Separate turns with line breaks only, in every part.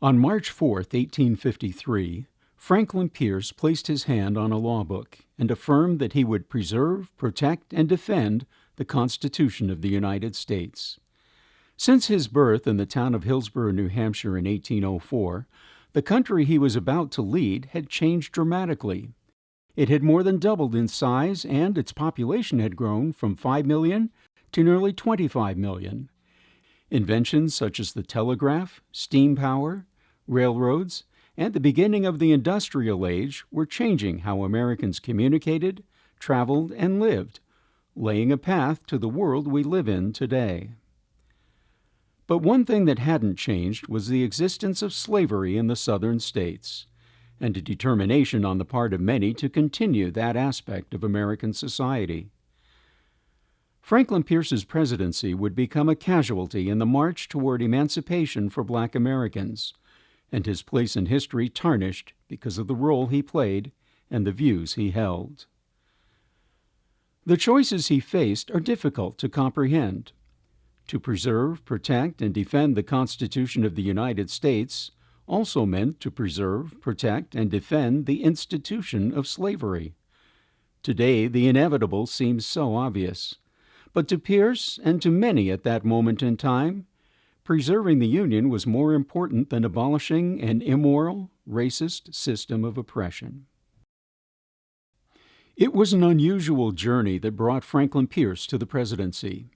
On March 4, 1853, Franklin Pierce placed his hand on a law book and affirmed that he would preserve, protect, and defend the Constitution of the United States. Since his birth in the town of Hillsborough, New Hampshire in 1804, the country he was about to lead had changed dramatically. It had more than doubled in size, and its population had grown from 5 million to nearly 25 million. Inventions such as the telegraph, steam power, railroads, and the beginning of the industrial age were changing how Americans communicated, traveled, and lived, laying a path to the world we live in today. But one thing that hadn't changed was the existence of slavery in the southern states, and a determination on the part of many to continue that aspect of American society. Franklin Pierce's presidency would become a casualty in the march toward emancipation for Black Americans, and his place in history tarnished because of the role he played and the views he held. The choices he faced are difficult to comprehend. To preserve, protect, and defend the Constitution of the United States also meant to preserve, protect, and defend the institution of slavery. Today, the inevitable seems so obvious, but to Pierce and to many at that moment in time, preserving the Union was more important than abolishing an immoral, racist system of oppression. It was an unusual journey that brought Franklin Pierce to the presidency.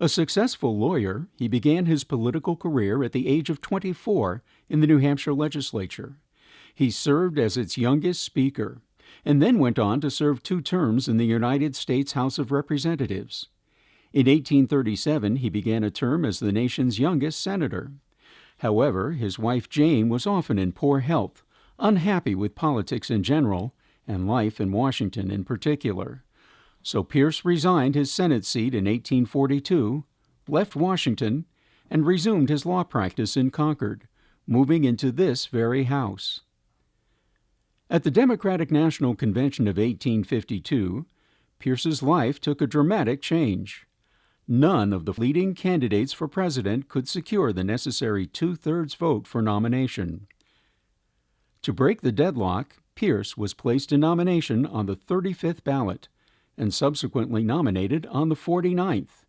A successful lawyer, he began his political career at the age of 24 in the New Hampshire legislature. He served as its youngest speaker, and then went on to serve 2 terms in the United States House of Representatives. In 1837, he began a term as the nation's youngest senator. However, his wife Jane was often in poor health, unhappy with politics in general, and life in Washington in particular. So Pierce resigned his Senate seat in 1842, left Washington, and resumed his law practice in Concord, moving into this very house. At the Democratic National Convention of 1852, Pierce's life took a dramatic change. None of the leading candidates for president could secure the necessary 2/3 vote for nomination. To break the deadlock, Pierce was placed in nomination on the 35th ballot and subsequently nominated on the 49th.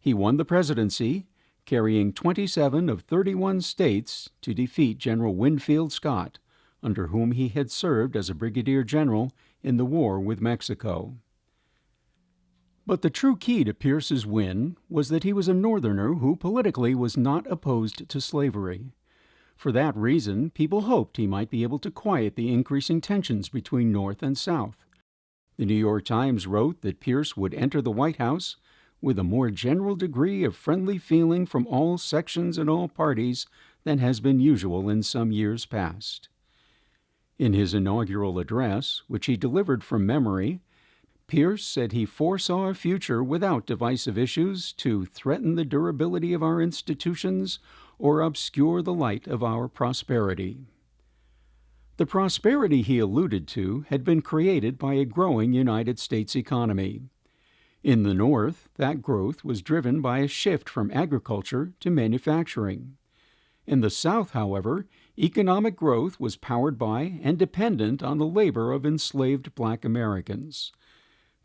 He won the presidency, carrying 27 of 31 states to defeat General Winfield Scott, under whom he had served as a brigadier general in the war with Mexico. But the true key to Pierce's win was that he was a Northerner who politically was not opposed to slavery. For that reason, people hoped he might be able to quiet the increasing tensions between North and South. The New York Times wrote that Pierce would enter the White House with a more general degree of friendly feeling from all sections and all parties than has been usual in some years past. In his inaugural address, which he delivered from memory, Pierce said he foresaw a future without divisive issues to threaten the durability of our institutions or obscure the light of our prosperity. The prosperity he alluded to had been created by a growing United States economy. In the North, that growth was driven by a shift from agriculture to manufacturing. In the South, however, economic growth was powered by and dependent on the labor of enslaved Black Americans.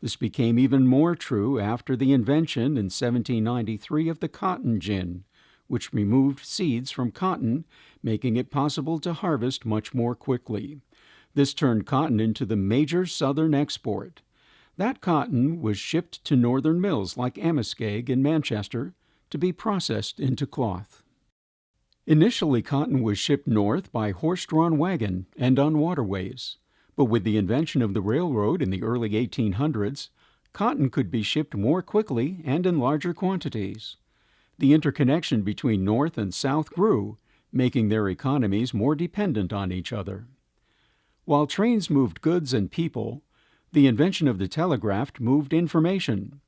This became even more true after the invention in 1793 of the cotton gin, which removed seeds from cotton, making it possible to harvest much more quickly. This turned cotton into the major Southern export. That cotton was shipped to northern mills like Amoskeag in Manchester to be processed into cloth. Initially, cotton was shipped north by horse-drawn wagon and on waterways. But with the invention of the railroad in the early 1800s, cotton could be shipped more quickly and in larger quantities. The interconnection between North and South grew, making their economies more dependent on each other. While trains moved goods and people, the invention of the telegraph moved information.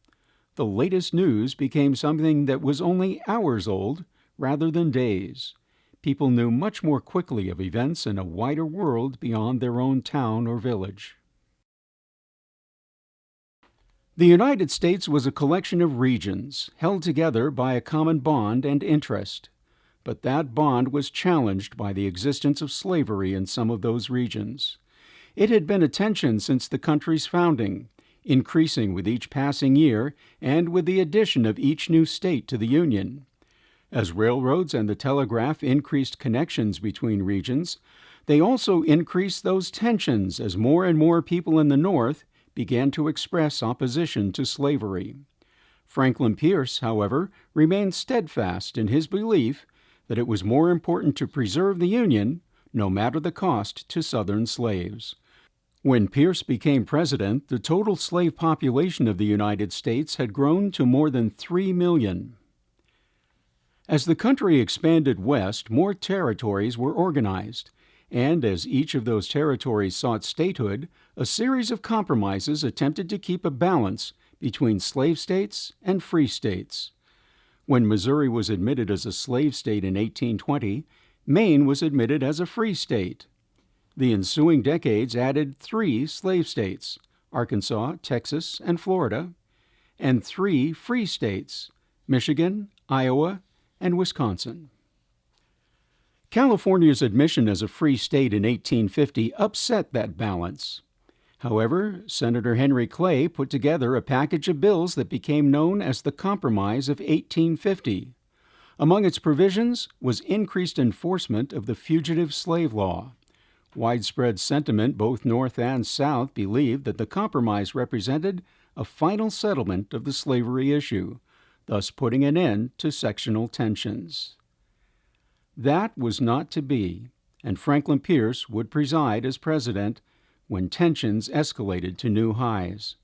The latest news became something that was only hours old rather than days. People knew much more quickly of events in a wider world beyond their own town or village. The United States was a collection of regions held together by a common bond and interest. but that bond was challenged by the existence of slavery in some of those regions. It had been a tension since the country's founding, increasing with each passing year and with the addition of each new state to the Union. As railroads and the telegraph increased connections between regions, they also increased those tensions as more and more people in the North began to express opposition to slavery. Franklin Pierce, however, remained steadfast in his belief that it was more important to preserve the Union, no matter the cost to Southern slaves. When Pierce became president, the total slave population of the United States had grown to more than 3 million. As the country expanded west, more territories were organized, and as each of those territories sought statehood, a series of compromises attempted to keep a balance between slave states and free states. When Missouri was admitted as a slave state in 1820, Maine was admitted as a free state. The ensuing decades added 3 slave states, Arkansas, Texas, and Florida, and 3 free states, Michigan, Iowa, and Wisconsin. California's admission as a free state in 1850 upset that balance. However, Senator Henry Clay put together a package of bills that became known as the Compromise of 1850. Among its provisions was increased enforcement of the fugitive slave law. Widespread sentiment, both North and South, believed that the compromise represented a final settlement of the slavery issue, thus putting an end to sectional tensions. That was not to be, and Franklin Pierce would preside as president when tensions escalated to new highs.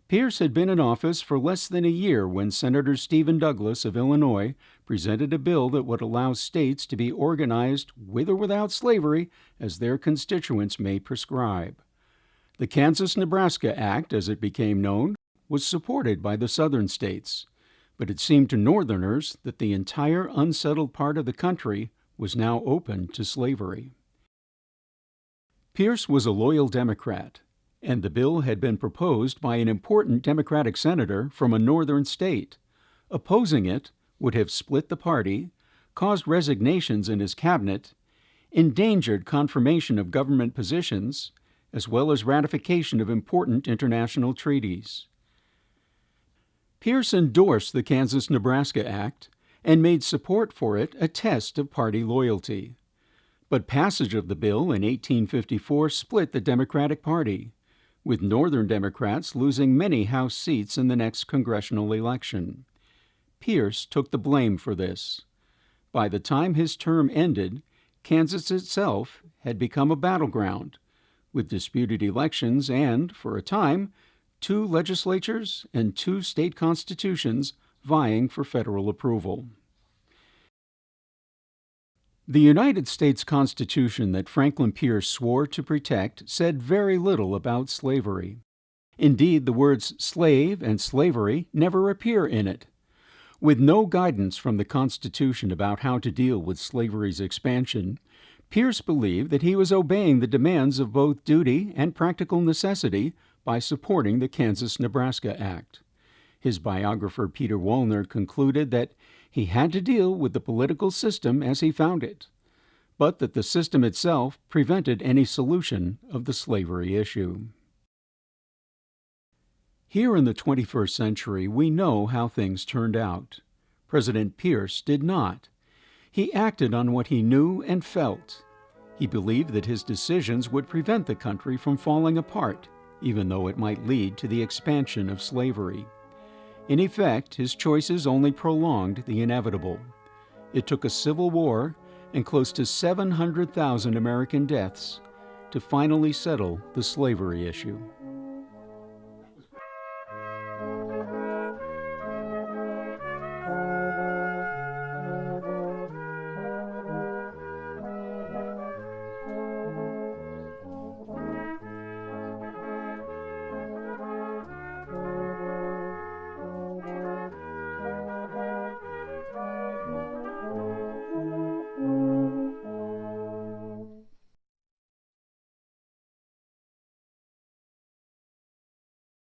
Pierce had been in office for less than a year when Senator Stephen Douglas of Illinois presented a bill that would allow states to be organized with or without slavery as their constituents may prescribe. The Kansas-Nebraska Act, as it became known, was supported by the southern states, but it seemed to Northerners that the entire unsettled part of the country was now open to slavery. Pierce was a loyal Democrat, and the bill had been proposed by an important Democratic senator from a northern state. Opposing it would have split the party, caused resignations in his cabinet, endangered confirmation of government positions, as well as ratification of important international treaties. Pierce endorsed the Kansas-Nebraska Act and made support for it a test of party loyalty. But passage of the bill in 1854 split the Democratic Party, with Northern Democrats losing many House seats in the next congressional election. Pierce took the blame for this. By the time his term ended, Kansas itself had become a battleground, with disputed elections and, for a time, 2 legislatures and 2 state constitutions vying for federal approval. The United States Constitution that Franklin Pierce swore to protect said very little about slavery. Indeed, the words slave and slavery never appear in it. With no guidance from the Constitution about how to deal with slavery's expansion, Pierce believed that he was obeying the demands of both duty and practical necessity by supporting the Kansas-Nebraska Act. His biographer Peter Wallner concluded that he had to deal with the political system as he found it, but that the system itself prevented any solution of the slavery issue. Here in the 21st century, we know how things turned out. President Pierce did not. He acted on what he knew and felt. He believed that his decisions would prevent the country from falling apart, even though it might lead to the expansion of slavery. In effect, his choices only prolonged the inevitable. It took a civil war and close to 700,000 American deaths to finally settle the slavery issue.